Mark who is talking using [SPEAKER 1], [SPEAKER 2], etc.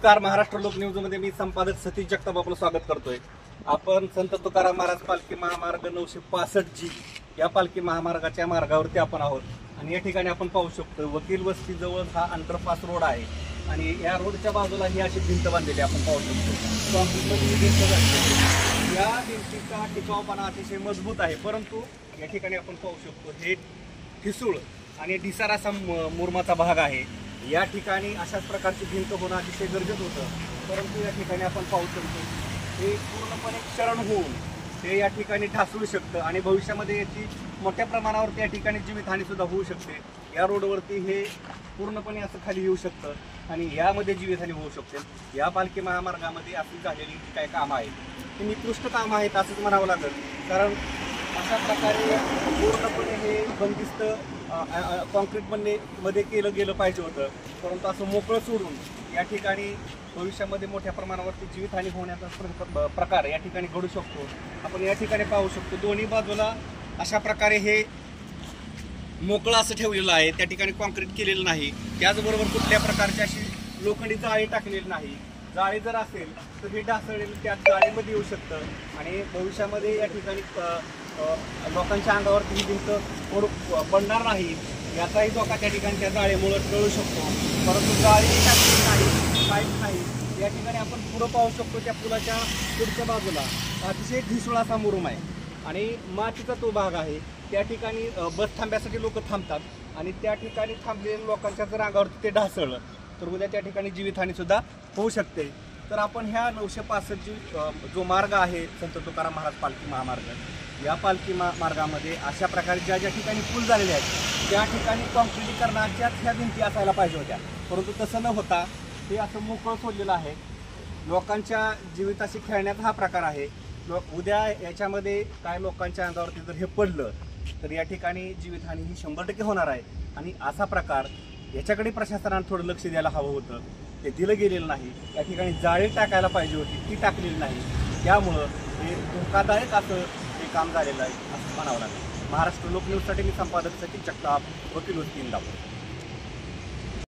[SPEAKER 1] नमस्कार, महाराष्ट्र लोक न्यूज मध्ये मी संपादक सतीश जगताप आपलं स्वागत करतोय। आपण संत तुकाराम महाराज पालखी महामार्ग 965G या पालखी महामार्गाच्या मार्गावरती आपण आहोत आणि या ठिकाणी आपण पाहू शकतो वकील वस्ती जवळ हा अंडरपास रोड आहे आणि या रोडच्या बाजूला ही अशी भिंत बांधलेली आपण पाहू शकतो। कॉन्क्रीटमध्ये भिंत बांधलेली, या भिंतीचा टिकाऊपणा अतिशय मजबूत आहे, परंतु या ठिकाणी आपण पाहू शकतो हे ठिसूळ आणि ढिसाळ असा मुरमाचा भाग आहे। या ठिकाणी अशाच प्रकारची भिंत होणं अतिशय गरजेचं होतं, परंतु या ठिकाणी आपण पाहू शकतो हे पूर्णपणे क्षरण होऊन ते या ठिकाणी ढासळू शकतं आणि भविष्यामध्ये याची मोठ्या प्रमाणावरती या ठिकाणी जीवितहानी सुद्धा होऊ शकते। या रोडवरती हे पूर्णपणे असं खाली येऊ शकतं आणि यामध्ये जीवितहानी होऊ शकते। या पालखी महामार्गामध्ये अशी झालेली काही कामं आहेत ती निकृष्ट कामं आहेत असंच म्हणावं लागेल, कारण अशा प्रकारे पूर्णपणे हे बंदिस्त कॉन्क्रीटमध्ये केलं गेलं पाहिजे होतं, परंतु असं मोकळं सोडून या ठिकाणी भविष्यामध्ये मोठ्या प्रमाणावरती जीवितहानी होण्याचा प्रकार या ठिकाणी घडू शकतो। आपण या ठिकाणी पाहू शकतो दोन्ही बाजूला अशा प्रकारे हे मोकळं असं ठेवलेलं आहे, त्या ठिकाणी कॉन्क्रीट केलेलं नाही, त्याचबरोबर कुठल्या प्रकारची अशी लोखंडी जाळी टाकलेली नाही। जाळी जर असेल तर हे ढासळलेलं त्या जाळीमध्ये येऊ शकतं आणि भविष्यामध्ये या ठिकाणी लोकांच्या अंगावरती ही भिंत पडणार नाही याचाही धोका त्या ठिकाणी त्या जाळीमुळे टळू शकतो। परंतु जाळी टाकलेली नाही, काहीच नाही। या ठिकाणी आपण पुढं पाहू शकतो त्या पुलाच्या पुढच्या बाजूला अतिशय ढिसूळ असा मुरुम आहे आणि मातीचा तो भाग आहे। त्या ठिकाणी बस थांब्यासाठी लोक थांबतात आणि त्या ठिकाणी थांबलेल्या लोकांच्या जर अंगावरती ते ढासळलं तर उद्या त्या ठिकाणी जीवितहानी सुद्धा होऊ शकते। तर आपण ह्या 965 जो मार्ग आहे संत तुकाराम महाराज पालखी महामार्ग, या पालखी मार्गामध्ये अशा प्रकारे ज्या ज्या ठिकाणी पूल झालेले आहेत त्या ठिकाणी कॉन्क्रिटीकरणाच्याच ह्या भिंती असायला पाहिजे होत्या, परंतु तसं न होता हे असं मोकळं सोडलेलं आहे। लोकांच्या जीविताशी खेळण्याचा हा प्रकार आहे। उद्या याच्यामध्ये काय लोकांच्या अंगावरती जर हे पडलं तर या ठिकाणी जीवितहानी ही 100% होणार आहे आणि असा प्रकार याच्याकडे प्रशासनाने थोडं लक्ष द्यायला हवं होतं, ते दिलं गेलेलं नाही। या ठिकाणी जाळी टाकायला पाहिजे होती, ती टाकलेली नाही, त्यामुळं हे धोकादायक असं हे काम झालेलं आहे असं म्हणावं लागेल। महाराष्ट्र लोक न्यूजसाठी मी संपादक सतीश जगताप, वकील वस्ती इंदापूर।